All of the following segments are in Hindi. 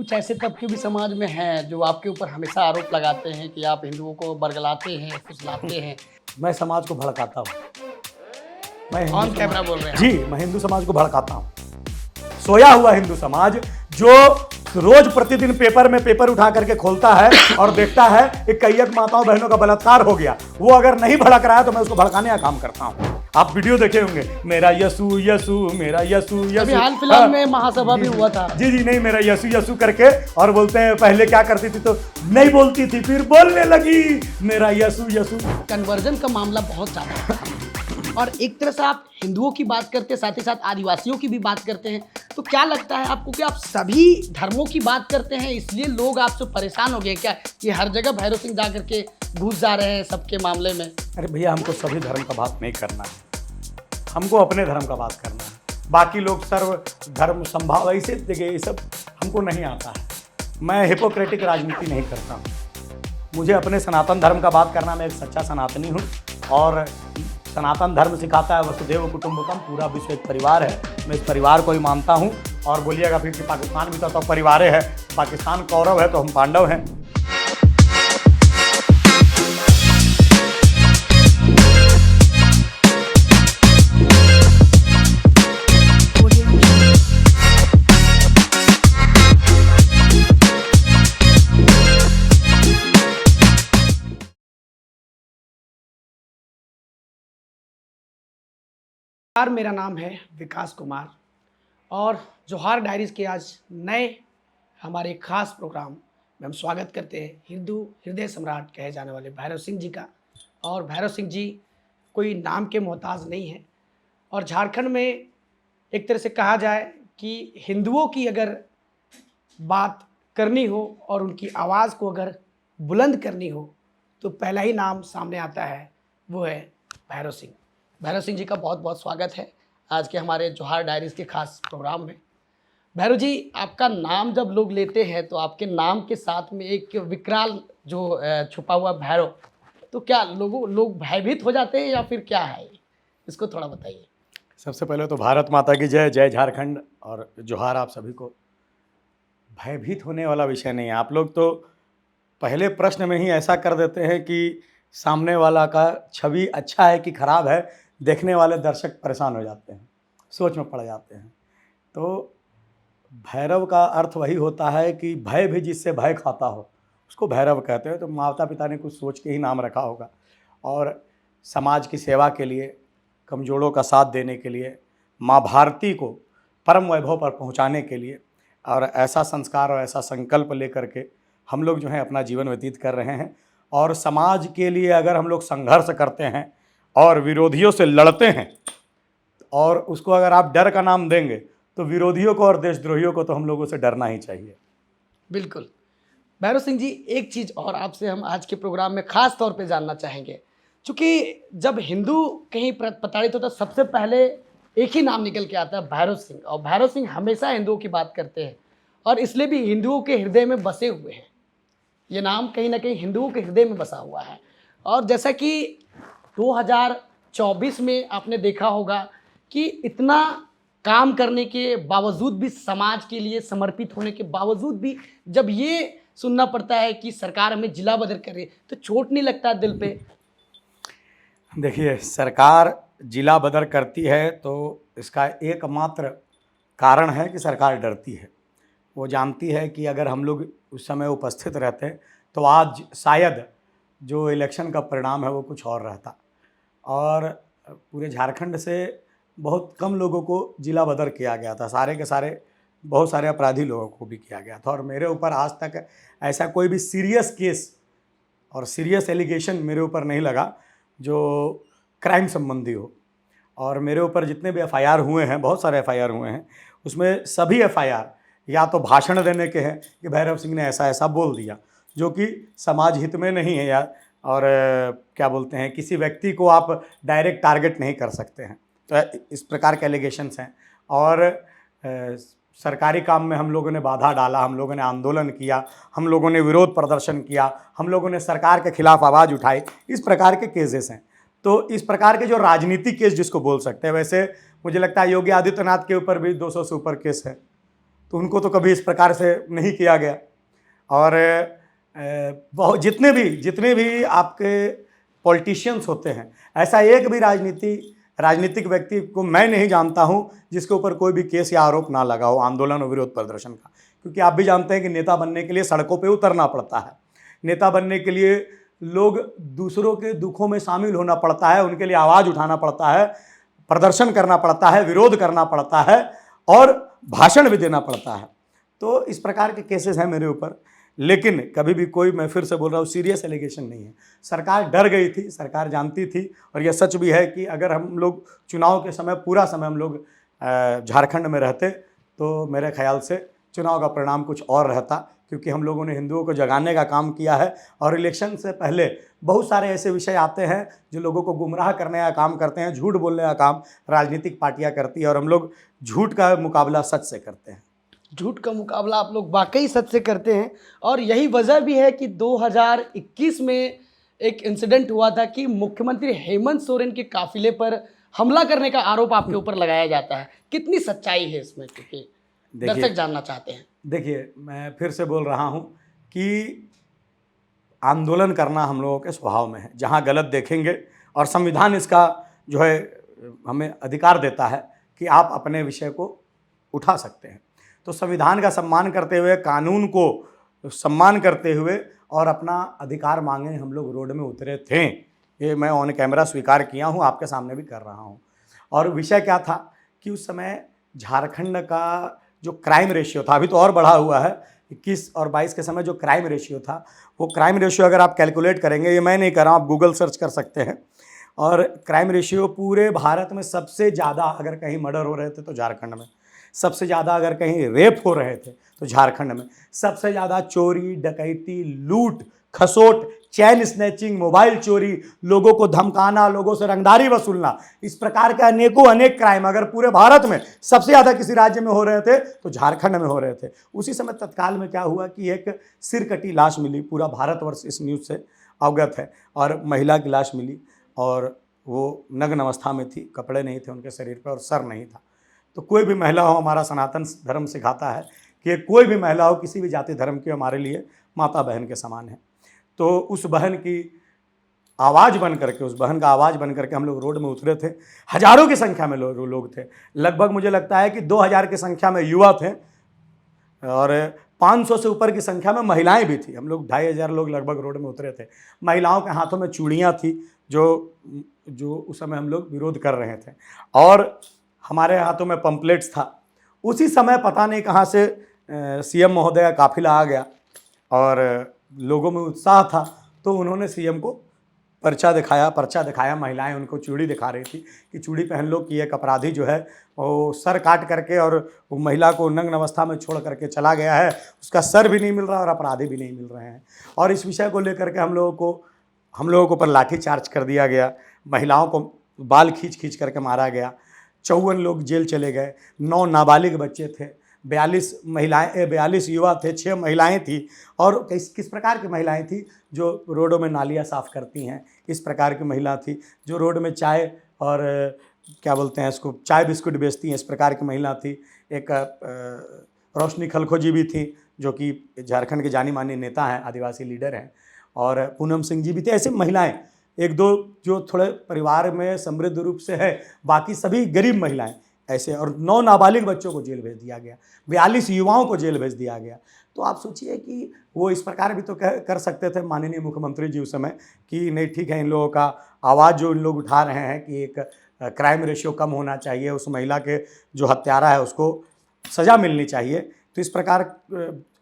कुछ ऐसे तबके भी समाज में हैं जो आपके ऊपर हमेशा आरोप लगाते हैं कि आप हिंदुओं को बरगलाते हैं, फुसलाते हैं। मैं समाज को भड़काता हूँ। मैं हिंदू ऑन कैमरा बोल रहे हैं जी, मैं हिंदू समाज को भड़काता हूँ। सोया हुआ हिंदू समाज जो रोज प्रतिदिन पेपर में पेपर उठा करके खोलता है और देखता है कि कैयक माताओं बहनों का बलात्कार हो गया, वो अगर नहीं भड़क रहा है तो मैं उसको भड़काने का काम करता हूँ। आप वीडियो देखे होंगे, मेरा यसु यसु, मेरा यसु अभी यसु। हाल फिलहाल में महासभा भी हुआ था। जी जी, नहीं, मेरा यसु यसु करके, और बोलते हैं पहले क्या करती थी तो नहीं बोलती थी, फिर बोलने लगी मेरा यसु यसु। कन्वर्जन का मामला बहुत ज्यादा है और एक तरह से आप हिंदुओं की बात करते हैं, साथ ही साथ आदिवासियों की भी बात करते हैं। तो क्या लगता है आपको कि आप सभी धर्मों की बात करते हैं, इसलिए लोग आपसे परेशान हो गए क्या कि हर जगह भैरव सिंह जा करके घुस जा रहे हैं सबके मामले में? अरे भैया, हमको सभी धर्म का बात नहीं करना है, हमको अपने धर्म का बात करना है। बाकी लोग सर्व धर्म संभाव ऐसे देखिए, ये सब हमको नहीं आता है। मैं हिपोक्रेटिक राजनीति नहीं करता हूँ। मुझे अपने सनातन धर्म का बात करना, मैं एक सच्चा सनातनी हूँ और सनातन धर्म सिखाता है वसुधैव कुटुंबकम, पूरा विश्व एक परिवार है। मैं इस परिवार को ही मानता हूँ। और बोलिएगा फिर कि पाकिस्तान भी तो परिवार है, पाकिस्तान कौरव है तो हम पांडव हैं। मेरा नाम है विकास कुमार और जोहार डायरीज के आज नए हमारे खास प्रोग्राम में हम स्वागत करते हैं हिंदू हृदय सम्राट कहे जाने वाले भैरव सिंह जी का। और भैरव सिंह जी कोई नाम के मोहताज नहीं है और झारखंड में एक तरह से कहा जाए कि हिंदुओं की अगर बात करनी हो और उनकी आवाज़ को अगर बुलंद करनी हो तो पहला ही नाम सामने आता है, वो है भैरव सिंह। भैरव सिंह जी का बहुत बहुत स्वागत है आज के हमारे जोहार डायरीज के खास प्रोग्राम में। भैरव जी, आपका नाम जब लोग लेते हैं तो आपके नाम के साथ में एक विकराल जो छुपा हुआ भैरव, तो क्या लोग भयभीत हो जाते हैं या फिर क्या है, इसको थोड़ा बताइए। सबसे पहले तो भारत माता की जय, जय झारखंड और जोहार आप सभी को। भयभीत होने वाला विषय नहीं है। आप लोग तो पहले प्रश्न में ही ऐसा कर देते हैं कि सामने वाला का छवि अच्छा है कि खराब है, देखने वाले दर्शक परेशान हो जाते हैं, सोच में पड़ जाते हैं। तो भैरव का अर्थ वही होता है कि भय भी जिससे भय खाता हो उसको भैरव कहते हैं। तो माता पिता ने कुछ सोच के ही नाम रखा होगा और समाज की सेवा के लिए, कमजोरों का साथ देने के लिए, माँ भारती को परम वैभव पर पहुँचाने के लिए और ऐसा संस्कार और ऐसा संकल्प लेकर के हम लोग जो है अपना जीवन व्यतीत कर रहे हैं। और समाज के लिए अगर हम लोग संघर्ष करते हैं और विरोधियों से लड़ते हैं और उसको अगर आप डर का नाम देंगे तो विरोधियों को और देशद्रोहियों को तो हम लोगों से डरना ही चाहिए। बिल्कुल। भैरव सिंह जी, एक चीज़ और आपसे हम आज के प्रोग्राम में ख़ास तौर पे जानना चाहेंगे, क्योंकि जब हिंदू कहीं प्रताड़ित होता है सबसे पहले एक ही नाम निकल के आता है, भैरव सिंह। और भैरव सिंह हमेशा हिंदुओं की बात करते हैं और इसलिए भी हिंदुओं के हृदय में बसे हुए हैं। ये नाम कहीं ना कहीं हिंदुओं के हृदय में बसा हुआ है। और जैसा कि 2024 में आपने देखा होगा कि इतना काम करने के बावजूद भी, समाज के लिए समर्पित होने के बावजूद भी जब ये सुनना पड़ता है कि सरकार हमें जिला बदर करे, तो चोट नहीं लगता दिल पे? देखिए, सरकार जिला बदर करती है तो इसका एकमात्र कारण है कि सरकार डरती है। वो जानती है कि अगर हम लोग उस समय उपस्थित रहते तो आज शायद जो इलेक्शन का परिणाम है वो कुछ और रहता और पूरे झारखंड से बहुत कम लोगों को जिला बदर किया गया था। सारे के सारे बहुत सारे अपराधी लोगों को भी किया गया था और मेरे ऊपर आज तक ऐसा कोई भी सीरियस केस और सीरियस एलिगेशन मेरे ऊपर नहीं लगा जो क्राइम संबंधी हो। और मेरे ऊपर जितने भी एफआईआर हुए हैं, बहुत सारे एफआईआर हुए हैं, उसमें सभी एफआईआर या तो भाषण देने के हैं कि भैरव सिंह ने ऐसा ऐसा बोल दिया, जो कि समाज हित में नहीं है, या और क्या बोलते हैं, किसी व्यक्ति को आप डायरेक्ट टारगेट नहीं कर सकते हैं। तो इस प्रकार के एलिगेशंस हैं। और सरकारी काम में हम लोगों ने बाधा डाला, हम लोगों ने आंदोलन किया, हम लोगों ने विरोध प्रदर्शन किया, हम लोगों ने सरकार के खिलाफ आवाज़ उठाई, इस प्रकार के केसेस हैं। तो इस प्रकार के जो राजनीतिक केस जिसको बोल सकते हैं, वैसे मुझे लगता है योगी आदित्यनाथ के ऊपर भी 200 से ऊपर केस है तो उनको तो कभी इस प्रकार से नहीं किया गया। और बहुत जितने भी आपके पॉलिटिशियंस होते हैं, ऐसा एक भी राजनीतिक व्यक्ति को मैं नहीं जानता हूं जिसके ऊपर कोई भी केस या आरोप ना लगा हो आंदोलन और विरोध प्रदर्शन का। क्योंकि आप भी जानते हैं कि नेता बनने के लिए सड़कों पे उतरना पड़ता है, नेता बनने के लिए लोग दूसरों के दुखों में शामिल होना पड़ता है, उनके लिए आवाज़ उठाना पड़ता है, प्रदर्शन करना पड़ता है, विरोध करना पड़ता है और भाषण भी देना पड़ता है। तो इस प्रकार के केसेस हैं मेरे ऊपर, लेकिन कभी भी कोई, मैं फिर से बोल रहा हूँ, सीरियस एलिगेशन नहीं है। सरकार डर गई थी, सरकार जानती थी, और यह सच भी है कि अगर हम लोग चुनाव के समय पूरा समय हम लोग झारखंड में रहते तो मेरे ख्याल से चुनाव का परिणाम कुछ और रहता, क्योंकि हम लोगों ने हिंदुओं को जगाने का काम किया है। और इलेक्शन से पहले बहुत सारे ऐसे विषय आते हैं जो लोगों को गुमराह करने का काम करते हैं, झूठ बोलने का काम राजनीतिक पार्टियां करती है, और हम लोग झूठ का मुकाबला सच से करते हैं। झूठ का मुकाबला आप लोग वाकई सच से करते हैं। और यही वजह भी है कि 2021 में एक इंसिडेंट हुआ था कि मुख्यमंत्री हेमंत सोरेन के काफिले पर हमला करने का आरोप आपके ऊपर लगाया जाता है। कितनी सच्चाई है इसमें, क्योंकि दर्शक जानना चाहते हैं। देखिए, मैं फिर से बोल रहा हूं कि आंदोलन करना हम लोगों के स्वभाव में है। जहां गलत देखेंगे, और संविधान इसका जो है हमें अधिकार देता है कि आप अपने विषय को उठा सकते हैं, तो संविधान का सम्मान करते हुए, कानून को सम्मान करते हुए और अपना अधिकार मांगे हम लोग रोड में उतरे थे। ये मैं ऑन कैमरा स्वीकार किया हूँ, आपके सामने भी कर रहा हूँ। और विषय क्या था कि उस समय झारखंड का जो क्राइम रेशियो था, अभी तो और बढ़ा हुआ है, 21 और 22 के समय जो क्राइम रेशियो था, वो क्राइम रेशियो अगर आप कैलकुलेट करेंगे, ये मैं नहीं कर रहा हूँ, आप गूगल सर्च कर सकते हैं, और क्राइम रेशियो पूरे भारत में सबसे ज़्यादा अगर कहीं मर्डर हो रहे थे तो झारखंड में, सबसे ज़्यादा अगर कहीं रेप हो रहे थे तो झारखंड में, सबसे ज़्यादा चोरी, डकैती, लूट खसोट, चैन स्नैचिंग, मोबाइल चोरी, लोगों को धमकाना, लोगों से रंगदारी वसूलना, इस प्रकार के अनेक क्राइम अगर पूरे भारत में सबसे ज़्यादा किसी राज्य में हो रहे थे तो झारखंड में हो रहे थे। उसी समय तत्काल में क्या हुआ कि एक सिरकटी लाश मिली, पूरा भारतवर्ष इस न्यूज़ से अवगत है, और महिला की लाश मिली, और वो नग्न अवस्था में थी, कपड़े नहीं थे उनके शरीर पर और सर नहीं था। तो कोई भी महिला हो, हमारा सनातन धर्म सिखाता है कि कोई भी महिला हो, किसी भी जाति धर्म की, हमारे लिए माता बहन के समान है। तो उस बहन की आवाज़ बन करके, उस बहन का आवाज़ बन करके हम लोग रोड में उतरे थे। हज़ारों की संख्या में लोग थे, लगभग मुझे लगता है कि 2000 की संख्या में युवा थे, और 500 से ऊपर की संख्या में महिलाएं भी थी। हम लोग 2500 लोग लगभग रोड में उतरे थे। महिलाओं के हाथों में चूड़ियाँ थी, जो उस समय हम लोग विरोध कर रहे थे, और हमारे हाथों में पंपलेट्स था। उसी समय पता नहीं कहाँ से सीएम महोदय का काफिला आ गया, और लोगों में उत्साह था, तो उन्होंने सीएम को पर्चा दिखाया। महिलाएं उनको चूड़ी दिखा रही थी कि चूड़ी पहन लो, कि एक अपराधी जो है वो सर काट करके और वो महिला को नग्न अवस्था में छोड़ करके चला गया है, उसका सर भी नहीं मिल रहा और अपराधी भी नहीं मिल रहे हैं। और इस विषय को लेकर के हम लोगों को पर लाठी चार्ज कर दिया गया, महिलाओं को बाल खींच करके मारा गया, 54 लोग जेल चले गए, 9 नाबालिग बच्चे थे, 42 युवा थे, 6 महिलाएं थी। और किस प्रकार की महिलाएं थी? जो रोडों में नालियां साफ़ करती हैं, इस प्रकार की महिला थी। जो रोड में चाय और क्या बोलते हैं इसको, चाय बिस्कुट बेचती हैं, इस प्रकार की महिला थी। एक रोशनी खलखोजी भी थी, जो कि झारखंड के जानी मानी नेता हैं, आदिवासी लीडर हैं, और पूनम सिंह जी भी थे। ऐसी महिलाएं, एक दो जो थोड़े परिवार में समृद्ध रूप से है, बाकी सभी गरीब महिलाएं ऐसे। और 9 नाबालिग बच्चों को जेल भेज दिया गया, 42 युवाओं को जेल भेज दिया गया। तो आप सोचिए कि वो इस प्रकार भी तो कर सकते थे माननीय मुख्यमंत्री जी उस समय, कि नहीं ठीक है, इन लोगों का आवाज़ जो इन लोग उठा रहे हैं कि एक क्राइम रेशियो कम होना चाहिए, उस महिला के जो हत्यारा है उसको सज़ा मिलनी चाहिए। तो इस प्रकार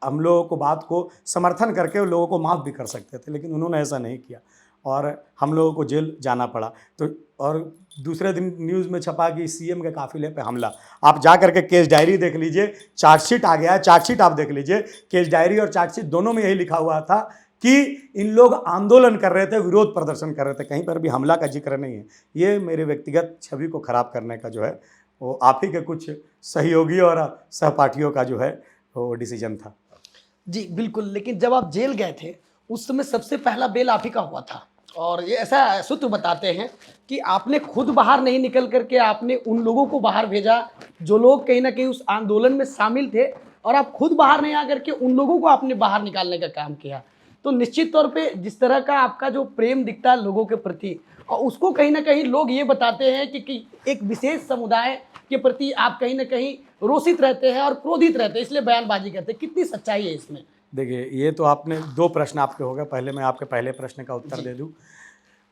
हम लोगों को बात को समर्थन करके लोगों को माफ़ भी कर सकते थे, लेकिन उन्होंने ऐसा नहीं किया और हम लोगों को जेल जाना पड़ा। तो और दूसरे दिन न्यूज़ में छपा कि सीएम के काफिले पे हमला। आप जा करके केस डायरी देख लीजिए, चार्जशीट आ गया है, चार्जशीट आप देख लीजिए। केस डायरी और चार्जशीट दोनों में यही लिखा हुआ था कि इन लोग आंदोलन कर रहे थे, विरोध प्रदर्शन कर रहे थे, कहीं पर भी हमला का जिक्र नहीं है। ये मेरे व्यक्तिगत छवि को खराब करने का जो है वो आप ही के कुछ सहयोगी और सहपाठियों का जो है वो डिसीजन था। जी बिल्कुल, लेकिन जब आप जेल गए थे उस समय सबसे पहला बेल आप ही का हुआ था, और ये ऐसा सूत्र बताते हैं कि आपने खुद बाहर नहीं निकल करके आपने उन लोगों को बाहर भेजा जो लोग कहीं ना कहीं उस आंदोलन में शामिल थे, और आप खुद बाहर नहीं आकर के उन लोगों को आपने बाहर निकालने का काम किया। तो निश्चित तौर पे जिस तरह का आपका जो प्रेम दिखता है लोगों के प्रति, और उसको कहीं ना कहीं लोग ये बताते हैं कि एक विशेष समुदाय के प्रति आप कहीं ना कहीं रोषित रहते हैं और क्रोधित रहते हैं, इसलिए बयानबाजी करते हैं। कितनी सच्चाई है इसमें? देखिए, ये तो आपने 2 प्रश्न आपके हो गए। पहले मैं आपके पहले प्रश्न का उत्तर दे दूं।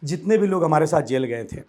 जितने भी लोग हमारे साथ जेल गए थे,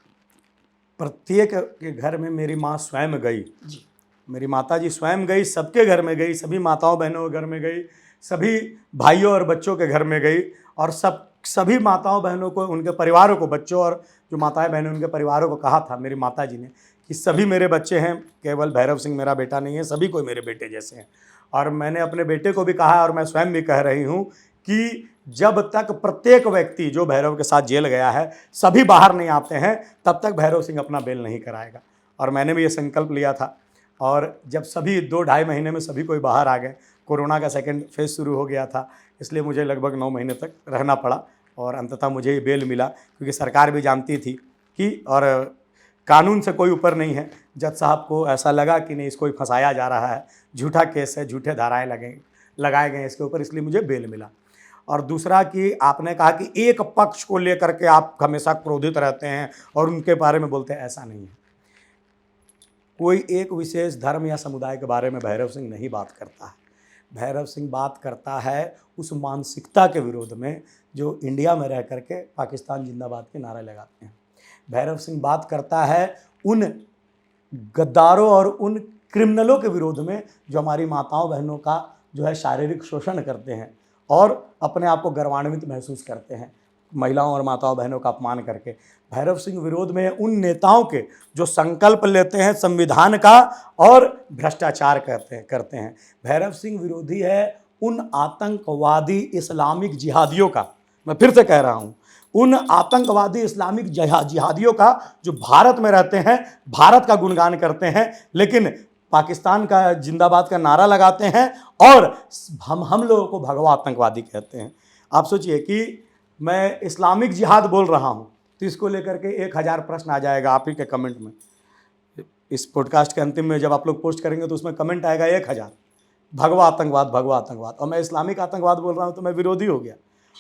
प्रत्येक के घर में मेरी माँ स्वयं गई। जी। मेरी माता जी स्वयं गई, सबके घर में गई, सभी माताओं बहनों के घर में गई, सभी भाइयों और बच्चों के घर में गई, और सभी माताओं बहनों को, उनके परिवारों को, बच्चों और जो माताएं बहनें उनके परिवारों को कहा था मेरी माता जी ने कि सभी मेरे बच्चे हैं, केवल भैरव सिंह मेरा बेटा नहीं है, सभी कोई मेरे बेटे जैसे हैं। और मैंने अपने बेटे को भी कहा, और मैं स्वयं भी कह रही हूँ कि जब तक प्रत्येक व्यक्ति जो भैरव के साथ जेल गया है सभी बाहर नहीं आते हैं, तब तक भैरव सिंह अपना बेल नहीं कराएगा। और मैंने भी ये संकल्प लिया था। और जब सभी 2-2.5 महीने में सभी कोई बाहर आ गए, कोरोना का सेकंड फेज शुरू हो गया था, इसलिए मुझे लगभग 9 महीने तक रहना पड़ा, और अंततः मुझे ये बेल मिला, क्योंकि सरकार भी जानती थी कि, और कानून से कोई ऊपर नहीं है। जज साहब को ऐसा लगा कि नहीं, इसको फंसाया जा रहा है, झूठा केस है, झूठे धाराएँ लगाए गए इसके ऊपर, इसलिए मुझे बेल मिला। और दूसरा कि आपने कहा कि एक पक्ष को लेकर के आप हमेशा क्रोधित रहते हैं और उनके बारे में बोलते हैं, ऐसा नहीं है। कोई एक विशेष धर्म या समुदाय के बारे में भैरव सिंह नहीं बात करता है। भैरव सिंह बात करता है उस मानसिकता के विरोध में जो इंडिया में रह करके पाकिस्तान जिंदाबाद के नारे लगाते हैं। भैरव सिंह बात करता है उन गद्दारों और उन क्रिमिनलों के विरोध में जो हमारी माताओं बहनों का जो है शारीरिक शोषण करते हैं और अपने आप को गर्वान्वित महसूस करते हैं, महिलाओं और माताओं बहनों का अपमान करके। भैरव सिंह विरोध में उन नेताओं के जो संकल्प लेते हैं संविधान का और भ्रष्टाचार करते हैं। भैरव सिंह विरोधी है उन आतंकवादी इस्लामिक जिहादियों का, मैं फिर से कह रहा हूँ, उन आतंकवादी इस्लामिक जिहादियों का जो भारत में रहते हैं, भारत का गुणगान करते हैं, लेकिन पाकिस्तान का जिंदाबाद का नारा लगाते हैं और हम लोगों को भगवा आतंकवादी कहते हैं। आप सोचिए कि मैं इस्लामिक जिहाद बोल रहा हूं तो इसको लेकर के 1000 प्रश्न आ जाएगा आप ही के कमेंट में। इस पॉडकास्ट के अंतिम में जब आप लोग पोस्ट करेंगे तो उसमें कमेंट आएगा 1000 भगवा आतंकवाद, भगवा आतंकवाद, और मैं इस्लामिक आतंकवाद बोल रहा हूं तो मैं विरोधी हो गया,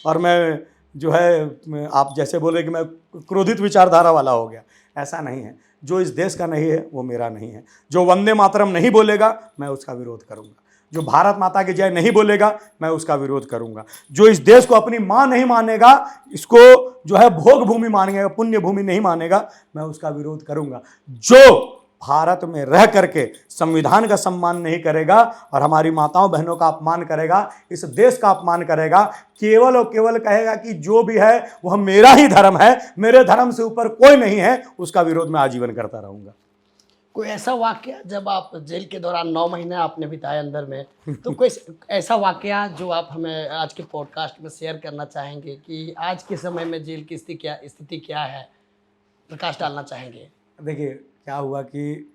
और मैं जो है आप जैसे बोले कि मैं क्रोधित विचारधारा वाला हो गया। ऐसा नहीं है। जो इस देश का नहीं है वो मेरा नहीं है। जो वंदे मातरम नहीं बोलेगा मैं उसका विरोध करूंगा। जो भारत माता की जय नहीं बोलेगा मैं उसका विरोध करूंगा। जो इस देश को अपनी मां नहीं मानेगा, इसको जो है भोग भूमि मानेगा, पुण्य भूमि नहीं मानेगा, मैं उसका विरोध करूंगा। जो भारत में रह करके संविधान का सम्मान नहीं करेगा और हमारी माताओं बहनों का अपमान करेगा, इस देश का अपमान करेगा, केवल और केवल कहेगा कि जो भी है वह मेरा ही धर्म है, मेरे धर्म से ऊपर कोई नहीं है, उसका विरोध मैं आजीवन करता रहूंगा। कोई ऐसा वाकया जब आप जेल के दौरान 9 महीने आपने बिताए अंदर में, तो कोई ऐसा वाकया जो आप हमें आज के पॉडकास्ट में शेयर करना चाहेंगे कि आज के समय में जेल की स्थिति क्या है, प्रकाश डालना चाहेंगे? देखिए, क्या हुआ कि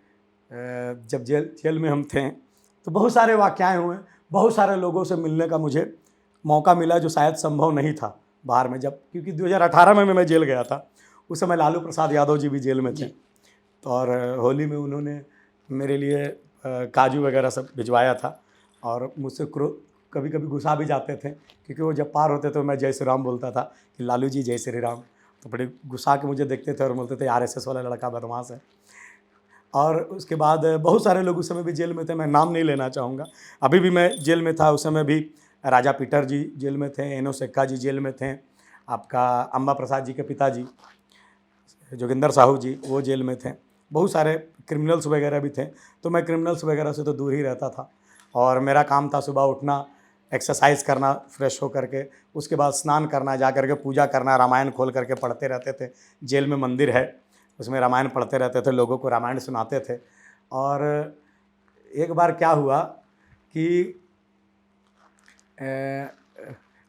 जब जेल में हम थे तो बहुत सारे वाकयाएं हुए, बहुत सारे लोगों से मिलने का मुझे मौका मिला जो शायद संभव नहीं था बाहर में। जब क्योंकि 2018 में मैं जेल गया था, उस समय लालू प्रसाद यादव जी भी जेल में थे, और होली में उन्होंने मेरे लिए काजू वगैरह सब भिजवाया था, और मुझसे कभी कभी गुस्सा भी जाते थे क्योंकि वो जब पार होते तो मैं जय श्री राम बोलता था कि लालू जी जय श्री राम, तो बड़े गुस्सा के मुझे देखते थे और बोलते थे RSS वाला लड़का बदमाश है। और उसके बाद बहुत सारे लोग उस समय भी जेल में थे, मैं नाम नहीं लेना चाहूँगा। अभी भी मैं जेल में था, उस समय भी राजा पीटर जी जेल में थे, एनो सेक्का जी जेल में थे, आपका अम्बा प्रसाद जी के पिताजी जोगिंदर साहू जी वो जेल में थे, बहुत सारे क्रिमिनल्स वगैरह भी थे। तो मैं क्रिमिनल्स वगैरह से तो दूर ही रहता था, और मेरा काम था सुबह उठना, एक्सरसाइज करना फ्रेश हो करके, उसके बाद स्नान करना, जा करके पूजा करना, रामायण खोल करके पढ़ते रहते थे। जेल में मंदिर है, उसमें रामायण पढ़ते रहते थे, लोगों को रामायण सुनाते थे। और एक बार क्या हुआ कि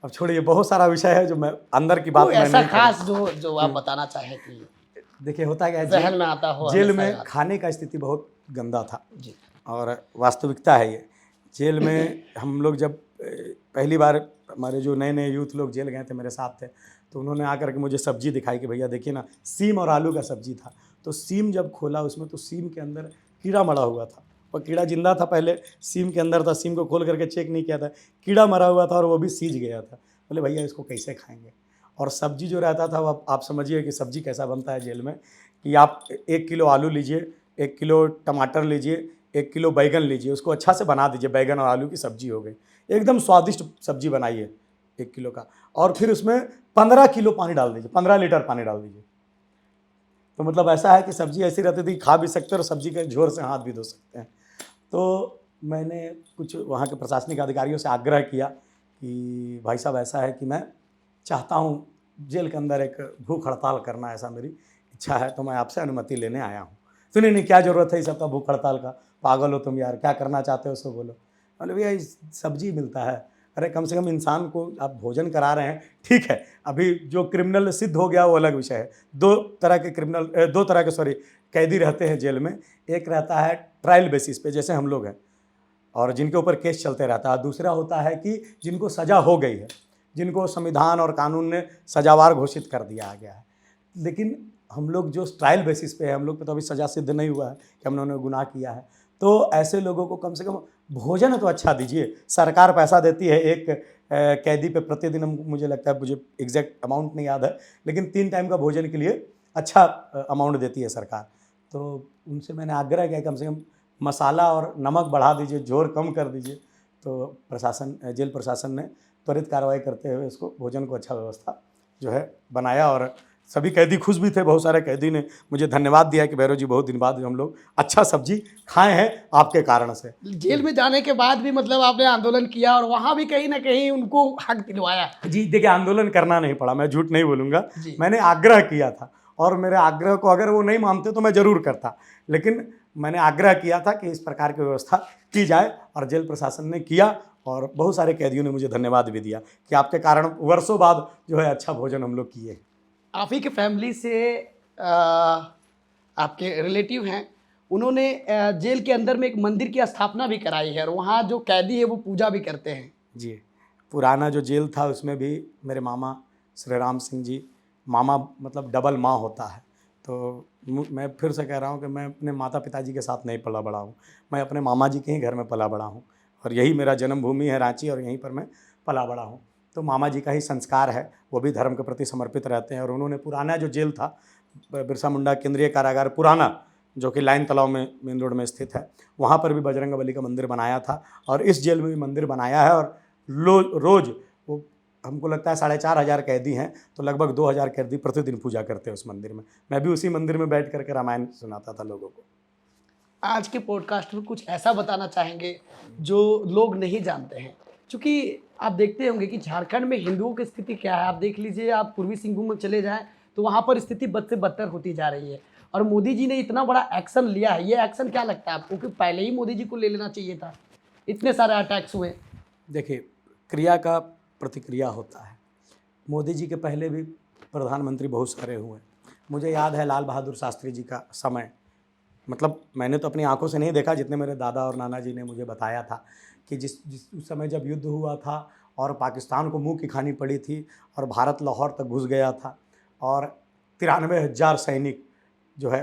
अब छोड़िए, बहुत सारा विषय है जो मैं अंदर की बात ऐसा खास जो आप बताना चाहें कि देखिए होता क्या है, जहन में आता हो। जेल में खाने का स्थिति बहुत गंदा था जी, और वास्तविकता है ये। जेल में हम लोग जब पहली बार, हमारे जो नए नए यूथ लोग जेल गए थे मेरे साथ थे, तो उन्होंने आकर के मुझे सब्जी दिखाई कि भैया देखिए ना, सीम और आलू का सब्जी था। तो सीम जब खोला उसमें, तो सीम के अंदर कीड़ा मरा हुआ था, वो कीड़ा जिंदा था, पहले सीम के अंदर था, सीम को खोल करके चेक नहीं किया था, कीड़ा मरा हुआ था और वो भी सीज गया था। बोले भैया इसको कैसे खाएंगे। और सब्जी जो रहता था वो आप समझिए कि सब्जी कैसा बनता है जेल में, कि आप 1 किलो आलू लीजिए, 1 किलो टमाटर लीजिए, 1 किलो बैगन लीजिए, उसको अच्छा से बना दीजिए, बैगन और आलू की सब्जी हो गई, एकदम स्वादिष्ट सब्जी बनाइए 1 किलो का, और फिर उसमें 15 किलो पानी डाल दीजिए, 15 लीटर पानी डाल दीजिए। तो मतलब ऐसा है कि सब्जी ऐसी रहती थी, खा भी सकते हैं और सब्जी के झोर से हाथ भी धो सकते हैं। तो मैंने कुछ वहाँ के प्रशासनिक अधिकारियों से आग्रह किया कि भाई साहब ऐसा है कि मैं चाहता हूँ जेल के अंदर एक भूख हड़ताल करना, ऐसा मेरी इच्छा है, तो मैं आपसे अनुमति लेने आया हूँ। तो नहीं क्या ज़रूरत है इस सबका भूख हड़ताल का, पागल हो तुम यार, क्या करना चाहते हो उसको बोलो। बोले भैया सब्जी मिलता है, अरे कम से कम इंसान को आप भोजन करा रहे हैं, ठीक है। अभी जो क्रिमिनल सिद्ध हो गया वो अलग विषय है। दो तरह के कैदी रहते हैं जेल में। एक रहता है ट्रायल बेसिस पे, जैसे हम लोग हैं, और जिनके ऊपर केस चलते रहता है। दूसरा होता है कि जिनको सज़ा हो गई है, जिनको संविधान और कानून ने सजावार घोषित कर दिया गया है। लेकिन हम लोग जो ट्रायल बेसिस पे है, हम लोग पे तो अभी सज़ा सिद्ध नहीं हुआ है कि हम लोगों ने गुनाह किया है। तो ऐसे लोगों को कम से कम भोजन तो अच्छा दीजिए। सरकार पैसा देती है एक कैदी पे प्रतिदिन, मुझे लगता है, मुझे एग्जैक्ट अमाउंट नहीं याद है, लेकिन 3 टाइम का भोजन के लिए अच्छा अमाउंट देती है सरकार। तो उनसे मैंने आग्रह किया कम से कम मसाला और नमक बढ़ा दीजिए, जोर कम कर दीजिए। तो जेल प्रशासन ने त्वरित कार्रवाई करते हुए इसको भोजन को अच्छा व्यवस्था जो है बनाया, और सभी कैदी खुश भी थे। बहुत सारे कैदी ने मुझे धन्यवाद दिया कि भैरव जी बहुत दिन बाद हम लोग अच्छा सब्जी खाए हैं आपके कारण से। जेल में जाने के बाद भी मतलब आपने आंदोलन किया और वहाँ भी कहीं ना कहीं उनको हक दिलवाया। जी देखिए, आंदोलन करना नहीं पड़ा, मैं झूठ नहीं बोलूँगा, जी। मैंने आग्रह किया था, और मेरे आग्रह को अगर वो नहीं मानते तो मैं ज़रूर करता, लेकिन मैंने आग्रह किया था कि इस प्रकार की व्यवस्था की जाए, और जेल प्रशासन ने किया, और बहुत सारे कैदियों ने मुझे धन्यवाद भी दिया कि आपके कारण वर्षों बाद जो है अच्छा भोजन हम लोग किए। आप ही के फैमिली से आपके रिलेटिव हैं, उन्होंने जेल के अंदर में एक मंदिर की स्थापना भी कराई है और वहाँ जो कैदी है वो पूजा भी करते हैं। जी, पुराना जो जेल था उसमें भी मेरे मामा श्री राम सिंह जी, मामा मतलब डबल माँ होता है, तो मैं फिर से कह रहा हूँ कि मैं अपने माता पिताजी के साथ नहीं पला बड़ा हूँ, मैं अपने मामा जी के ही घर में पला बड़ा हूँ, और यही मेरा जन्मभूमि है रांची, और यहीं पर मैं पला बड़ा हूँ। तो मामा जी का ही संस्कार है, वो भी धर्म के प्रति समर्पित रहते हैं, और उन्होंने पुराना जो जेल था, बिरसा मुंडा केंद्रीय कारागार पुराना, जो कि लाइन तालाब में मेन रोड में स्थित है, वहाँ पर भी बजरंगबली का मंदिर बनाया था, और इस जेल में भी मंदिर बनाया है। और रोज़ वो, हमको लगता है 4,500 कैदी हैं, तो लगभग 2,000 कैदी प्रतिदिन पूजा करते हैं उस मंदिर में। मैं भी उसी मंदिर में बैठ करके रामायण सुनाता था लोगों को। आज के पॉडकास्ट में कुछ ऐसा बताना चाहेंगे जो लोग नहीं जानते हैं, क्योंकि आप देखते होंगे कि झारखंड में हिंदुओं की स्थिति क्या है। आप देख लीजिए, आप पूर्वी सिंहभूम में चले जाएं तो वहाँ पर स्थिति बद से बदतर होती जा रही है, और मोदी जी ने इतना बड़ा एक्शन लिया है। ये एक्शन क्या लगता है आपको कि पहले ही मोदी जी को ले लेना चाहिए था? इतने सारे अटैक्स हुए। देखिए, क्रिया का प्रतिक्रिया होता है। मोदी जी के पहले भी प्रधानमंत्री बहुत सारे हुए। मुझे याद है लाल बहादुर शास्त्री जी का समय, मतलब मैंने तो अपनी आंखों से नहीं देखा, जितने मेरे दादा और नाना जी ने मुझे बताया था कि जिस उस समय जब युद्ध हुआ था और पाकिस्तान को मुंह की खानी पड़ी थी, और भारत लाहौर तक घुस गया था, और 93,000 सैनिक जो है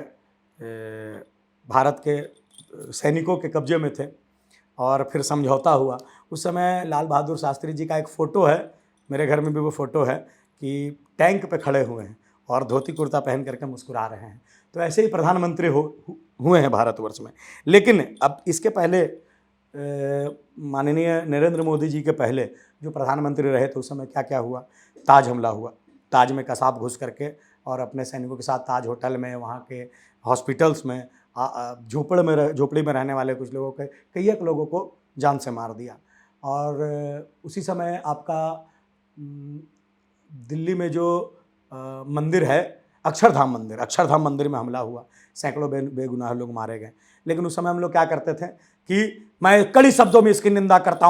भारत के सैनिकों के कब्जे में थे, और फिर समझौता हुआ। उस समय लाल बहादुर शास्त्री जी का एक फ़ोटो है, मेरे घर में भी वो फ़ोटो है, कि टैंक पे खड़े हुए हैं और धोती कुर्ता पहन करके मुस्कुरा रहे हैं। तो ऐसे ही प्रधानमंत्री हुए हैं भारतवर्ष में। लेकिन अब इसके पहले माननीय नरेंद्र मोदी जी के पहले जो प्रधानमंत्री रहे तो उस समय क्या क्या हुआ। ताज हमला हुआ, ताज में कसाब घुस करके और अपने सैनिकों के साथ ताज होटल में, वहाँ के हॉस्पिटल्स में, झोपड़ी में रहने वाले कुछ लोगों के, कई एक लोगों को जान से मार दिया। और उसी समय आपका दिल्ली में जो मंदिर है अक्षरधाम मंदिर में हमला हुआ, सैकड़ों बेगुनाह लोग मारे गए। लेकिन उस समय हम लोग क्या करते थे कि मैं कड़ी शब्दों में इसकी निंदा करता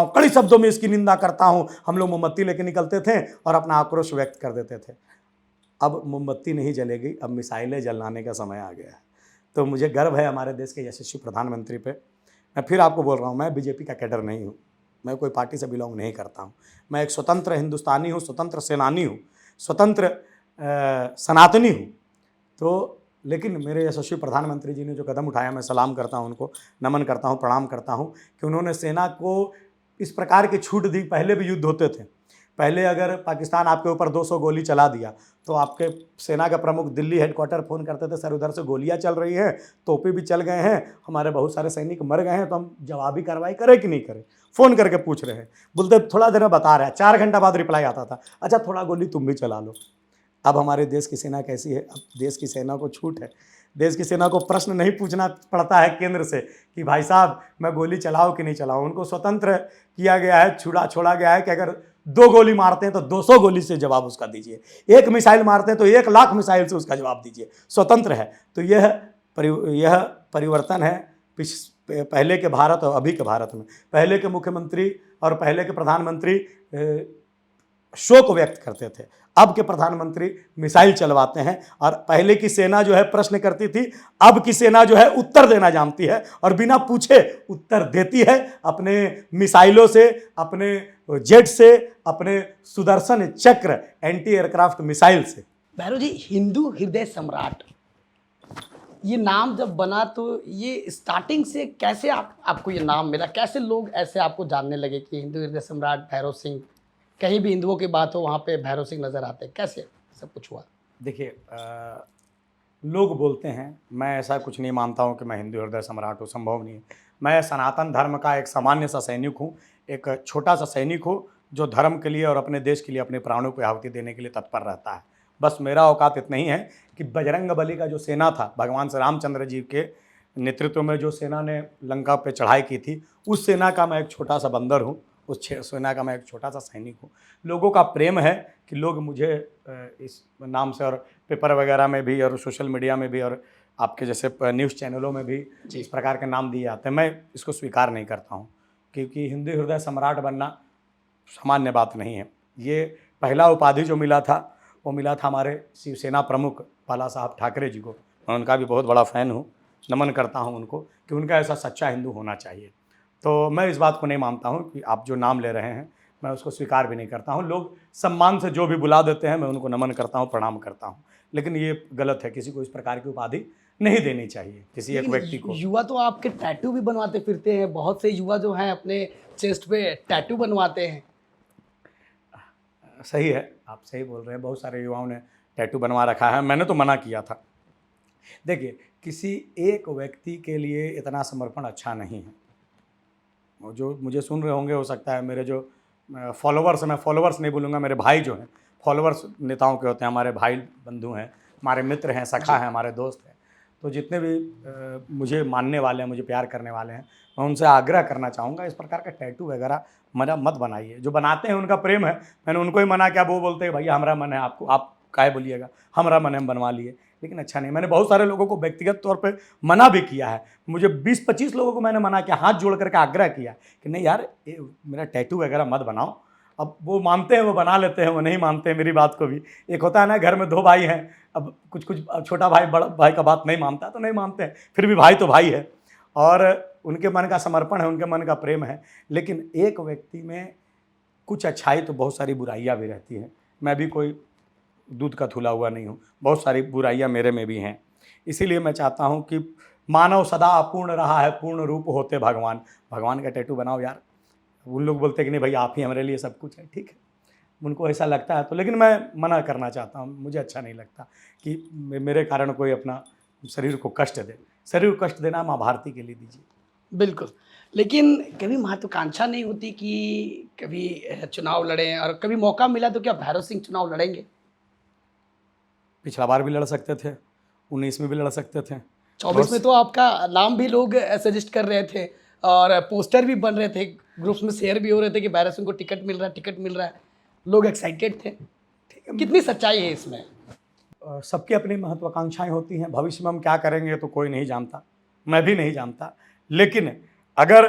हूँ, हम लोग मोमबत्ती लेके निकलते थे और अपना आक्रोश व्यक्त कर देते थे। अब मोमबत्ती नहीं जलेगी, अब मिसाइलें जलाने का समय आ गया है। तो मुझे गर्व है हमारे देश के यशस्वी प्रधानमंत्री पे। मैं फिर आपको बोल रहा हूँ, मैं बीजेपी का कैडर नहीं हूँ, मैं कोई पार्टी से बिलोंग नहीं करता हूँ। मैं एक स्वतंत्र हिंदुस्तानी हूँ, स्वतंत्र सेनानी हूँ, स्वतंत्र सनातनी हूँ। तो लेकिन मेरे यशस्वी प्रधानमंत्री जी ने जो कदम उठाया, मैं सलाम करता हूं उनको, नमन करता हूं, प्रणाम करता हूं कि उन्होंने सेना को इस प्रकार की छूट दी। पहले भी युद्ध होते थे, पहले अगर पाकिस्तान आपके ऊपर 200 गोली चला दिया तो आपके सेना का प्रमुख दिल्ली हेडक्वार्टर फ़ोन करते थे, सर उधर से गोलियां चल रही हैं, तोपे भी चल गए हैं, हमारे बहुत सारे सैनिक मर गए हैं, तो हम जवाबी कार्रवाई करें कि नहीं करें। फ़ोन करके पूछ रहे हैं, बोलते थोड़ा देर में बता रहे हैं, 4 घंटा बाद रिप्लाई आता था, अच्छा थोड़ा गोली तुम भी चला लो। अब हमारे देश की सेना कैसी है? अब देश की सेना को छूट है, देश की सेना को प्रश्न नहीं पूछना पड़ता है केंद्र से कि भाई साहब मैं गोली चलाऊं कि नहीं चलाऊं। उनको स्वतंत्र किया गया है, छोड़ा गया है कि अगर 2 गोली मारते हैं तो 200 गोली से जवाब उसका दीजिए, 1 मिसाइल मारते हैं तो 1 लाख मिसाइल से उसका जवाब दीजिए, स्वतंत्र है। तो यह परिवर्तन है पहले के भारत और अभी के भारत में। पहले के मुख्यमंत्री और पहले के प्रधानमंत्री शोक व्यक्त करते थे, अब के प्रधानमंत्री मिसाइल चलवाते हैं। और पहले की सेना जो है प्रश्न करती थी, अब की सेना जो है उत्तर देना जानती है और बिना पूछे उत्तर देती है, अपने मिसाइलों से, अपने जेट से, अपने सुदर्शन चक्र एंटी एयरक्राफ्ट मिसाइल से। भैरव जी, हिंदू हृदय सम्राट ये नाम जब बना तो ये स्टार्टिंग से कैसे आपको ये नाम मिला? कैसे लोग ऐसे आपको जानने लगे कि हिंदू हृदय सम्राट भैरव सिंह? कहीं भी हिंदुओं की बात हो वहाँ पे भैरव सिंह नजर आते हैं, कैसे सब कुछ हुआ? देखिए, लोग बोलते हैं, मैं ऐसा कुछ नहीं मानता हूँ कि मैं हिंदू हृदय सम्राट हूँ, संभव नहीं है। मैं सनातन धर्म का एक सामान्य सा सैनिक हूँ, एक छोटा सा सैनिक हूँ जो धर्म के लिए और अपने देश के लिए अपने प्राणों को आहुति देने के लिए तत्पर रहता है। बस मेरा औकात इतना ही है कि बजरंग बली का जो सेना था, भगवान श्री रामचंद्र जी के नेतृत्व में जो सेना ने लंका पे चढ़ाई की थी, उस सेना का मैं एक छोटा सा बंदर हूँ, उस सेना का मैं एक छोटा सा सैनिक हूँ। लोगों का प्रेम है कि लोग मुझे इस नाम से, और पेपर वगैरह में भी और सोशल मीडिया में भी और आपके जैसे न्यूज़ चैनलों में भी इस प्रकार के नाम दिए जाते हैं। मैं इसको स्वीकार नहीं करता हूँ, क्योंकि हिंदू हृदय सम्राट बनना सामान्य बात नहीं है। ये पहला उपाधि जो मिला था वो मिला था हमारे शिवसेना प्रमुख बाला साहब ठाकरे जी को। मैं उनका भी बहुत बड़ा फ़ैन हूँ, नमन करता हूँ उनको कि उनका ऐसा सच्चा हिंदू होना चाहिए। तो मैं इस बात को नहीं मानता हूँ कि आप जो नाम ले रहे हैं, मैं उसको स्वीकार भी नहीं करता हूँ। लोग सम्मान से जो भी बुला देते हैं मैं उनको नमन करता हूँ, प्रणाम करता हूँ, लेकिन ये गलत है। किसी को इस प्रकार की उपाधि नहीं देनी चाहिए किसी एक व्यक्ति को। युवा तो आपके टैटू भी बनवाते फिरते हैं, बहुत से युवा जो हैं अपने चेस्ट पे टैटू बनवाते हैं। सही है, आप सही बोल रहे हैं, बहुत सारे युवाओं ने टैटू बनवा रखा है, मैंने तो मना किया था। देखिए, किसी एक व्यक्ति के लिए इतना समर्पण अच्छा नहीं है। जो मुझे सुन रहे होंगे, हो सकता है मेरे जो फॉलोवर्स, मैं फॉलोवर्स नहीं बोलूँगा, मेरे भाई जो हैं, फॉलोवर्स नेताओं के होते हैं, हमारे भाई बंधु हैं, हमारे मित्र हैं, सखा हैं, हमारे दोस्त हैं। तो जितने भी मुझे मानने वाले हैं, मुझे प्यार करने वाले हैं, मैं उनसे आग्रह करना चाहूँगा, इस प्रकार का टैटू वगैरह मेरा मत बनाइए। जो बनाते हैं उनका प्रेम है, मैंने उनको ही मना किया। वो बोलते हैं भैया हमारा मन है, आपको आप काहे बोलिएगा, हमारा मन है, हम बनवा लिए, लेकिन अच्छा नहीं। मैंने बहुत सारे लोगों को व्यक्तिगत तौर पे मना भी किया है। मुझे 20-25 लोगों को मैंने मना किया, हाथ जोड़ करके आग्रह किया कि नहीं यार, मेरा टैटू वगैरह मत बनाओ। अब वो मानते हैं, वो बना लेते हैं, वो नहीं मानते हैं मेरी बात को भी। एक होता है ना, घर में 2 भाई हैं, अब कुछ छोटा भाई बड़ा भाई का बात नहीं मानता तो नहीं मानते हैं, फिर भी भाई तो भाई है और उनके मन का समर्पण है, उनके मन का प्रेम है। लेकिन एक व्यक्ति में कुछ अच्छाई तो बहुत सारी बुराइयाँ भी रहती हैं। मैं भी कोई दूध का धुला हुआ नहीं हूँ, बहुत सारी बुराइयाँ मेरे में भी हैं। इसीलिए मैं चाहता हूँ कि मानव सदा अपूर्ण रहा है, पूर्ण रूप होते भगवान। भगवान का टैटू बनाओ यार। उन लोग बोलते हैं कि नहीं भाई आप ही हमारे लिए सब कुछ है, ठीक है, उनको ऐसा लगता है तो, लेकिन मैं मना करना चाहता हूँ। मुझे अच्छा नहीं लगता कि मेरे कारण कोई अपना शरीर को कष्ट दे। शरीर को कष्ट देना माँ भारती के लिए दीजिए। बिल्कुल, लेकिन कभी महत्वाकांक्षा नहीं होती कि कभी चुनाव लड़ें, और कभी मौका मिला तो क्या भैरव सिंह चुनाव लड़ेंगे? पिछला बार भी लड़ सकते थे, 19 में भी लड़ सकते थे, 24 में तो आपका नाम भी लोग सजेस्ट कर रहे थे और पोस्टर भी बन रहे थे, ग्रुप्स में शेयर भी हो रहे थे कि भैरव सिंह को टिकट मिल रहा है, लोग एक्साइटेड थे। कितनी सच्चाई है इसमें? सबकी अपनी महत्वाकांक्षाएं होती हैं। भविष्य में हम क्या करेंगे तो कोई नहीं जानता, मैं भी नहीं जानता। लेकिन अगर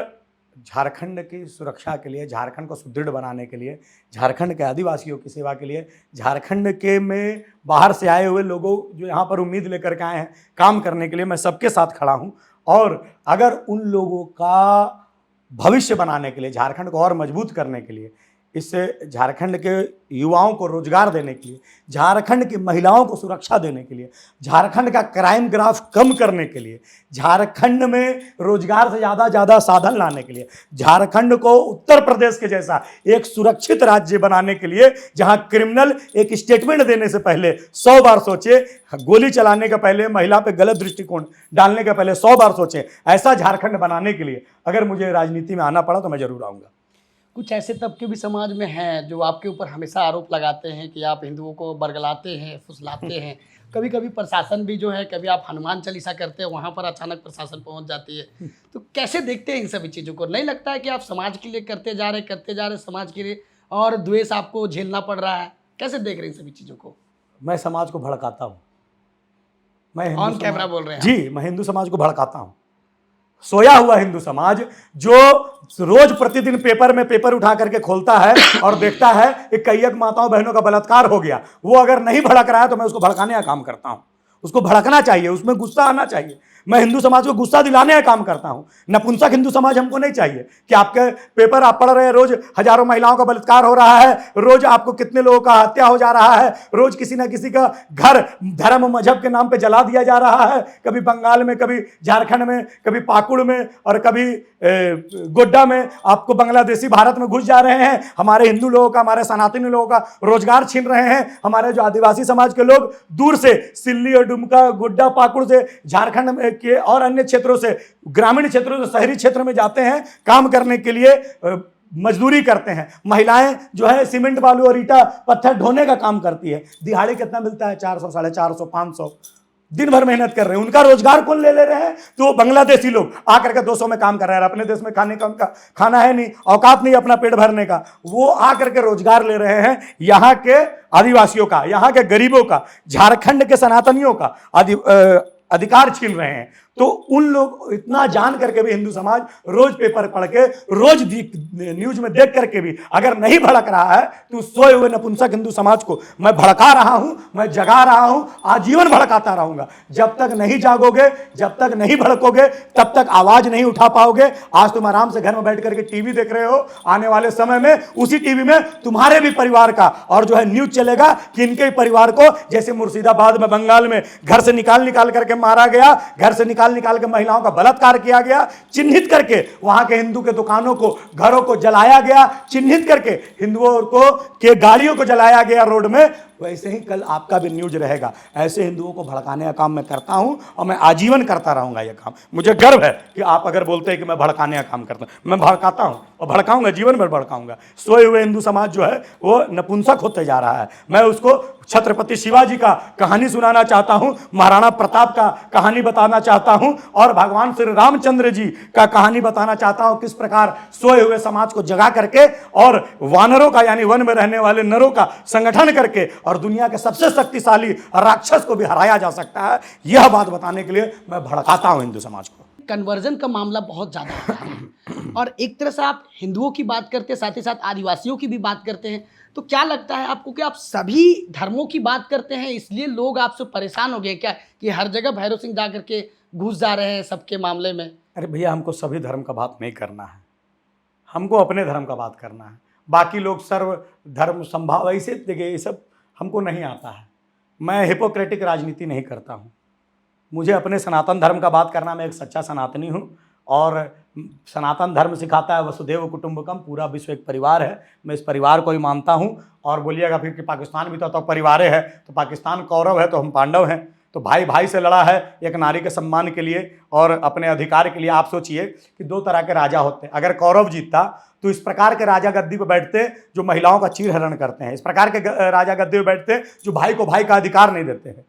झारखंड की सुरक्षा के लिए, झारखंड को सुदृढ़ बनाने के लिए, झारखंड के आदिवासियों की सेवा के लिए, झारखंड के में बाहर से आए हुए लोगों जो यहाँ पर उम्मीद लेकर के आए हैं काम करने के लिए, मैं सबके साथ खड़ा हूँ। और अगर उन लोगों का भविष्य बनाने के लिए, झारखंड को और मजबूत करने के लिए इससे झारखंड के युवाओं को रोजगार देने के लिए, झारखंड की महिलाओं को सुरक्षा देने के लिए, झारखंड का क्राइम ग्राफ कम करने के लिए, झारखंड में रोजगार से ज़्यादा साधन लाने के लिए, झारखंड को उत्तर प्रदेश के जैसा एक सुरक्षित राज्य बनाने के लिए, जहां क्रिमिनल एक स्टेटमेंट देने से पहले 100 बार सोचे, गोली चलाने के पहले, महिला पे गलत दृष्टिकोण डालने के पहले 100 बार सोचे, ऐसा झारखंड बनाने के लिए अगर मुझे राजनीति में आना पड़ा तो मैं जरूर आऊँगा। कुछ ऐसे तबके भी समाज में हैं जो आपके ऊपर हमेशा आरोप लगाते हैं कि आप हिंदुओं को बरगलाते हैं, फुसलाते हैं। कभी कभी प्रशासन भी जो है, कभी आप हनुमान चालीसा करते हैं, वहाँ पर अचानक प्रशासन पहुँच जाती है। तो कैसे देखते हैं इन सभी चीज़ों को? नहीं लगता है कि आप समाज के लिए करते जा रहे समाज के लिए, और द्वेष आपको झेलना पड़ रहा है? कैसे देख रहे हैं इन सभी चीज़ों को? मैं समाज को भड़काता हूँ। मैं ऑन कैमरा बोल रहे हैं? जी, मैं हिंदू समाज को भड़काता हूँ। सोया हुआ हिंदू समाज जो रोज प्रतिदिन पेपर उठा करके खोलता है और देखता है कि कईयक माताओं बहनों का बलात्कार हो गया, वो अगर नहीं भड़क रहा है तो मैं उसको भड़काने का काम करता हूं। उसको भड़कना चाहिए, उसमें गुस्सा आना चाहिए। मैं हिंदू समाज को गुस्सा दिलाने का काम करता हूं। नपुंसक हिंदू समाज हमको नहीं चाहिए कि आपके पेपर आप पढ़ रहे हैं, रोज हजारों महिलाओं का बलात्कार हो रहा है, रोज आपको कितने लोगों का हत्या हो जा रहा है, रोज किसी ना किसी का घर धर्म मजहब के नाम पे जला दिया जा रहा है, कभी बंगाल में, कभी झारखंड में, कभी पाकुड़ में और कभी गोड्डा में आपको बांग्लादेशी भारत में घुस जा रहे हैं। हमारे हिंदू लोगों का, हमारे सनातनी लोगों का रोजगार छीन रहे हैं। हमारे जो आदिवासी समाज के लोग दूर से सिल्ली और डुमका, गोड्डा, पाकुड़ से, झारखंड में के और अन्य क्षेत्रों से, ग्रामीण क्षेत्रों से शहरी क्षेत्र में जाते हैं काम करने के लिए, मजदूरी करते हैं। महिलाएं जो है सीमेंट बालू और ईटा पत्थर ढोने का काम करती है। दिहाड़ी कितना मिलता है? 400, 450, 500। दिन भर मेहनत कर रहे हैं। उनका रोजगार कौन ले रहे हैं? तो बांग्लादेशी लोग आकर के 200 में काम कर रहे हैं। अपने देश में खाने का उनका खाना है नहीं, औकात नहीं अपना पेट भरने का, वो आकर के रोजगार ले रहे हैं यहाँ के आदिवासियों का, यहाँ के गरीबों का, झारखंड के सनातनियों का अधिकार छीन रहे हैं। तो उन लोग इतना जान करके भी हिंदू समाज रोज पेपर पढ़ के, रोज न्यूज में देख करके भी अगर नहीं भड़क रहा है तो सोए हुए नपुंसक हिंदू समाज को मैं भड़का रहा हूं, मैं जगा रहा हूं, आजीवन भड़काता रहूंगा। जब तक नहीं जागोगे, जब तक नहीं भड़कोगे, तब तक आवाज नहीं उठा पाओगे। आज तुम आराम से घर में बैठ करके टीवी देख रहे हो, आने वाले समय में उसी टीवी में तुम्हारे भी परिवार का और जो है न्यूज चलेगा कि इनके परिवार को, जैसे मुर्शिदाबाद में, बंगाल में घर से निकाल करके मारा गया, घर से निकाल के महिलाओं का बलात्कार किया गया, चिन्हित करके वहां के हिंदू के दुकानों को, घरों को जलाया गया, चिन्हित करके हिंदुओं को के गाड़ियों को जलाया गया रोड में, वैसे ही कल आपका भी न्यूज रहेगा। ऐसे हिंदुओं को भड़काने का काम मैं करता हूं और मैं आजीवन करता रहूंगा यह काम। मुझे गर्व है कि आप अगर बोलते हैं कि मैं भड़काने का काम करता हूं, मैं भड़काता हूं और भड़काऊंगा, जीवन भर भड़काऊंगा। सोए हुए हिंदू समाज जो है वो नपुंसक होते जा रहा है। मैं उसको छत्रपति शिवाजी का कहानी सुनाना चाहता हूं, महाराणा प्रताप का कहानी बताना चाहता हूं और भगवान श्री रामचंद्र जी का कहानी बताना चाहता हूं, किस प्रकार सोए हुए समाज को जगा करके और वानरों का, यानी वन में रहने वाले नरों का संगठन करके और दुनिया के सबसे शक्तिशाली राक्षस को भी हराया जा सकता है। यह बात बताने के लिए मैं भड़काता हूं हिंदू समाज को। कन्वर्जन का मामला बहुत ज़्यादा होता है और एक तरह से आप हिंदुओं की बात करते हैं, साथ ही साथ आदिवासियों की भी बात करते हैं। तो क्या लगता है आपको कि आप सभी धर्मों की बात करते हैं, इसलिए लोग आपसे परेशान हो गए क्या कि हर जगह भैरव सिंह जा करके घुस जा रहे हैं सबके मामले में? अरे भैया, हमको सभी धर्म का बात नहीं करना है, हमको अपने धर्म का बात करना है। बाकी लोग सर्व धर्म संभाव, ऐसे देखिए, ये सब हमको नहीं आता है। मैं हिपोक्रेटिक राजनीति नहीं करता हूँ। मुझे अपने सनातन धर्म का बात करना, मैं एक सच्चा सनातनी हूँ और सनातन धर्म सिखाता है वसुधैव कुटुंबकम, पूरा विश्व एक परिवार है। मैं इस परिवार को ही मानता हूँ। और बोलिएगा फिर कि पाकिस्तान भी तो परिवार है, तो पाकिस्तान कौरव है तो हम पांडव हैं। तो भाई भाई से लड़ा है एक नारी के सम्मान के लिए और अपने अधिकार के लिए। आप सोचिए कि दो तरह के राजा होते हैं। अगर कौरव जीतता तो इस प्रकार के राजा गद्दी पर बैठते जो महिलाओं का चीर हरण करते हैं, इस प्रकार के राजा गद्दी पर बैठते जो भाई को भाई का अधिकार नहीं देते हैं।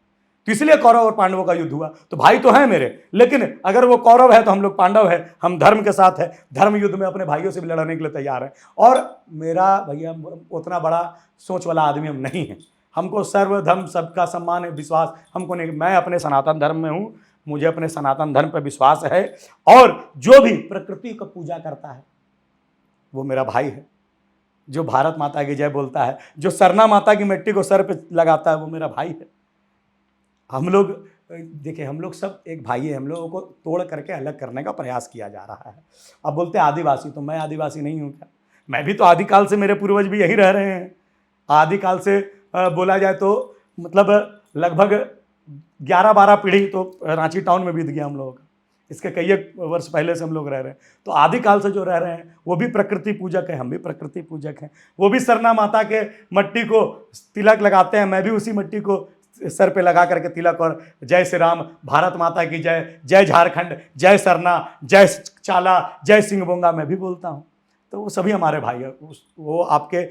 तो इसलिए कौरव और पांडवों का युद्ध हुआ। तो भाई तो हैं मेरे, लेकिन अगर वो कौरव है तो हम लोग पांडव हैं, हम धर्म के साथ हैं, धर्म युद्ध में अपने भाइयों से भी लड़ने के लिए तैयार हैं। और मेरा भैया उतना बड़ा सोच वाला आदमी हम नहीं हैं। हमको सर्वधर्म, सबका सम्मान है, विश्वास हमको नहीं। मैं अपने सनातन धर्म में हूँ, मुझे अपने सनातन धर्म पर विश्वास है। और जो भी प्रकृति को पूजा करता है वो मेरा भाई है। जो भारत माता की जय बोलता है, जो सरना माता की मिट्टी को सर पे लगाता है, वो मेरा भाई है। हम लोग देखिए, हम लोग सब एक भाई है। हम लोगों को तोड़ करके अलग करने का प्रयास किया जा रहा है। अब बोलते हैं आदिवासी, तो मैं आदिवासी नहीं हूँ क्या? मैं भी तो आदिकाल से, मेरे पूर्वज भी यही रह रहे हैं। आदिकाल से बोला जाए तो मतलब लगभग 11-12 पीढ़ी तो रांची टाउन में बीत गया हम लोगों का। इसके कई एक वर्ष पहले से हम लोग रह रहे हैं। तो आदिकाल से जो रह रहे हैं वो भी प्रकृति पूजक है, हम भी प्रकृति पूजक हैं। वो भी सरना माता के मट्टी को तिलक लगाते हैं, मैं भी उसी मट्टी को सर पे लगा करके तिलक, और जय श्री राम, भारत माता की जय, जय झारखंड, जय सरना, जय चाला, जय सिंहबोंगा मैं भी बोलता हूँ। तो वो सभी हमारे भाई हैं। वो आपके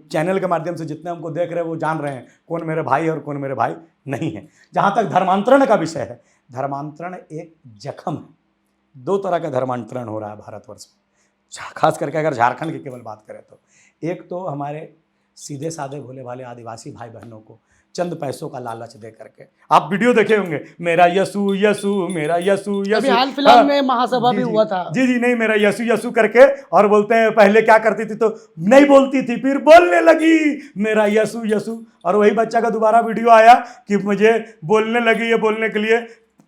चैनल के माध्यम से जितने हमको देख रहे हैं वो जान रहे हैं कौन मेरे भाई है और कौन मेरे भाई नहीं है। जहाँ तक धर्मांतरण का विषय है, धर्मांतरण एक जख्म है। 2 तरह का धर्मांतरण हो रहा है भारतवर्ष में, खास करके अगर झारखंड की केवल बात करें तो। एक तो हमारे सीधे साधे भोले भाले आदिवासी भाई बहनों को चंद पैसों का लालच दे करके, आप वीडियो देखे होंगे, मेरा यसु यसु, मेरा यसु अभी यसु, हाल फिलहाल में महासभा भी हुआ था। जी जी, नहीं, मेरा यसु यसु करके, और बोलते हैं पहले क्या करती थी तो नहीं बोलती थी, फिर बोलने लगी मेरा यसु यसु। और वही बच्चा का दोबारा वीडियो आया कि मुझे बोलने लगी, ये बोलने के लिए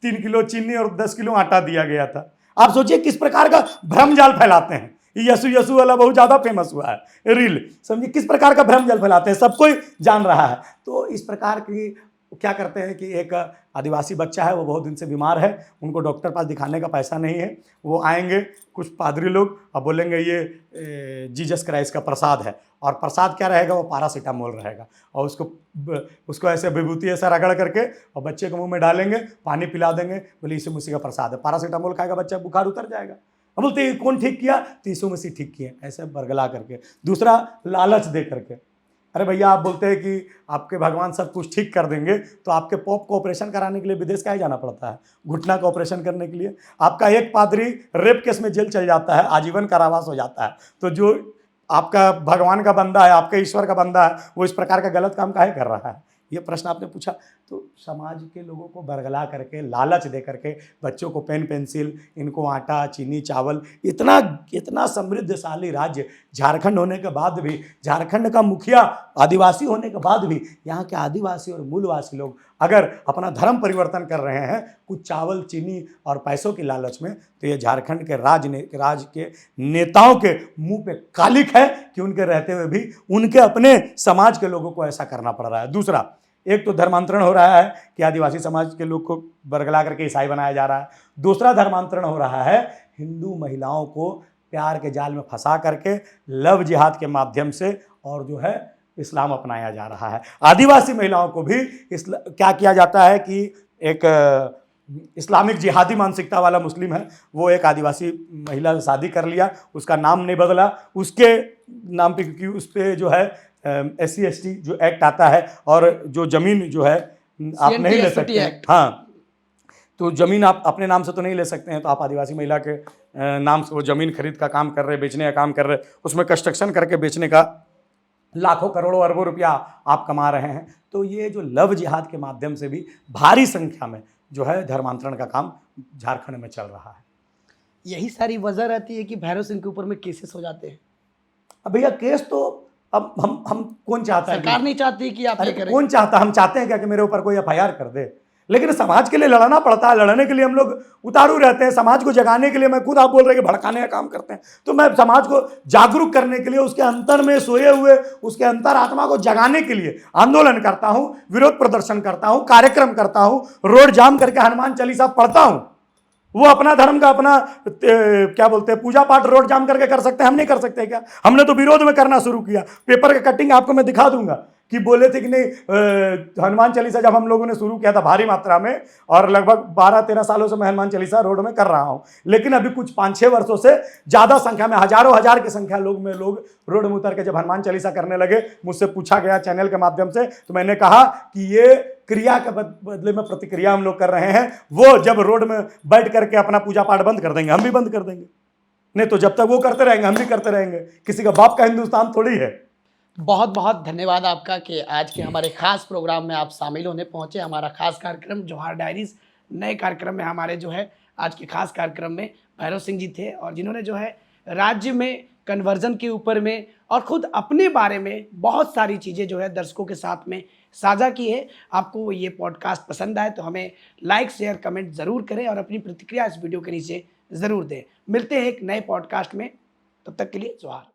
3 किलो चीनी और 10 किलो आटा दिया गया था। आप सोचिए किस प्रकार का भ्रम जाल फैलाते हैं। यसु यसु वाला बहुत ज़्यादा फेमस हुआ है रील, समझिए किस प्रकार का भ्रम जाल फैलाते हैं, सब कोई जान रहा है। तो इस प्रकार की क्या करते हैं कि एक आदिवासी बच्चा है, वो बहुत दिन से बीमार है, उनको डॉक्टर पास दिखाने का पैसा नहीं है। वो आएंगे कुछ पादरी लोग और बोलेंगे ये जीसस क्राइस्ट का प्रसाद है, और प्रसाद क्या रहेगा, वो पैरासीटामोल रहेगा, और उसको ऐसे विभूति ऐसा रगड़ करके और बच्चे के मुंह में डालेंगे, पानी पिला देंगे, बोले यीशु मसीह का प्रसाद है, पैरासीटामोल खाएगा बच्चा, बुखार उतर जाएगा। अब बोलते कौन ठीक किया, तो यीशु मसीह ठीक किए, ऐसे बरगला करके। दूसरा लालच दे करके, अरे भैया आप बोलते हैं कि आपके भगवान सब कुछ ठीक कर देंगे, तो आपके पॉप को ऑपरेशन कराने के लिए विदेश काहे जाना पड़ता है, घुटना का ऑपरेशन करने के लिए। आपका एक पादरी रेप केस में जेल चल जाता है, आजीवन कारावास हो जाता है। तो जो आपका भगवान का बंदा है, आपके ईश्वर का बंदा है, वो इस प्रकार का गलत काम काहे कर रहा है, ये प्रश्न आपने पूछा। तो समाज के लोगों को बरगला करके, लालच दे करके, बच्चों को पेन पेंसिल, इनको आटा चीनी चावल, इतना समृद्धशाली राज्य झारखंड होने के बाद भी, झारखंड का मुखिया आदिवासी होने के बाद भी, यहाँ के आदिवासी और मूलवासी लोग अगर अपना धर्म परिवर्तन कर रहे हैं कुछ चावल चीनी और पैसों की लालच में, तो ये झारखंड के राज के नेताओं के मुंह पे कालिक है कि उनके रहते हुए भी उनके अपने समाज के लोगों को ऐसा करना पड़ रहा है। दूसरा, एक तो धर्मांतरण हो रहा है कि आदिवासी समाज के लोग को बरगला करके ईसाई बनाया जा रहा है। दूसरा धर्मांतरण हो रहा है हिंदू महिलाओं को प्यार के जाल में फंसा करके लव जिहाद के माध्यम से, और जो है इस्लाम अपनाया जा रहा है। आदिवासी महिलाओं को भी क्या किया जाता है कि एक इस्लामिक जिहादी मानसिकता वाला मुस्लिम है, वो एक आदिवासी महिला से शादी कर लिया, उसका नाम नहीं बदला, उसके नाम पे, क्योंकि उस पर जो है SC ST जो एक्ट आता है, और जो ज़मीन जो है आप नहीं ले सकते हैं, हाँ, तो ज़मीन आप अपने नाम से तो नहीं ले सकते हैं, तो आप आदिवासी महिला के नाम से वो ज़मीन खरीद का काम कर रहे, बेचने का काम कर रहे, उसमें कंस्ट्रक्शन करके बेचने का लाखों करोड़ों अरबों रुपया आप कमा रहे हैं। तो ये जो लव जिहाद के माध्यम से भी भारी संख्या में जो है धर्मांतरण का काम झारखंड में चल रहा है। यही सारी वजह रहती है कि भैरव सिंह के ऊपर में केसेस हो जाते हैं। अब भैया केस तो अब हम कौन चाहता है, सरकार नहीं चाहती कि आप ये करें। कौन चाहता, हम चाहते हैं क्या कि मेरे ऊपर कोई FIR कर दे, लेकिन समाज के लिए लड़ना पड़ता है। लड़ने के लिए हम लोग उतारू रहते हैं, समाज को जगाने के लिए। मैं खुद, आप बोल रहे हैं कि भड़काने का काम करते हैं, तो मैं समाज को जागरूक करने के लिए, उसके अंतर में सोए हुए उसके अंतर आत्मा को जगाने के लिए आंदोलन करता हूं, विरोध प्रदर्शन करता हूं, कार्यक्रम करता हूं, रोड जाम करके हनुमान चालीसा पढ़ता हूं। वो अपना धर्म का अपना क्या बोलते हैं पूजा पाठ रोड जाम करके कर सकते हैं, हम नहीं कर सकते क्या? हमने तो विरोध में करना शुरू किया। पेपर का कटिंग आपको मैं दिखा दूंगा कि बोले थे कि नहीं, हनुमान चालीसा जब हम लोगों ने शुरू किया था भारी मात्रा में, और लगभग 12-13 सालों से मैं हनुमान चालीसा रोड में कर रहा हूं, लेकिन अभी कुछ 5-6 वर्षों से ज़्यादा संख्या में, हजारों हजार की संख्या लोग रोड में उतर के जब हनुमान चालीसा करने लगे, मुझसे पूछा गया चैनल के माध्यम से, तो मैंने कहा कि ये क्रिया के बदले में प्रतिक्रिया हम लोग कर रहे हैं। वो जब रोड में बैठ करके अपना पूजा पाठ बंद कर देंगे, हम भी बंद कर देंगे, नहीं तो जब तक वो करते रहेंगे हम भी करते रहेंगे। किसी का बाप का हिंदुस्तान थोड़ी है। बहुत बहुत धन्यवाद आपका कि आज के हमारे खास प्रोग्राम में आप शामिल होने पहुंचे। हमारा खास कार्यक्रम जोहार डायरीज नए कार्यक्रम में हमारे जो है आज के खास कार्यक्रम में भैरव सिंह जी थे, और जिन्होंने जो है राज्य में कन्वर्जन के ऊपर में और खुद अपने बारे में बहुत सारी चीज़ें जो है दर्शकों के साथ में साझा की है। आपको ये पॉडकास्ट पसंद आए तो हमें लाइक शेयर कमेंट ज़रूर करें और अपनी प्रतिक्रिया इस वीडियो के नीचे ज़रूर दें। मिलते हैं एक नए पॉडकास्ट में, तब तक के लिए जोहार।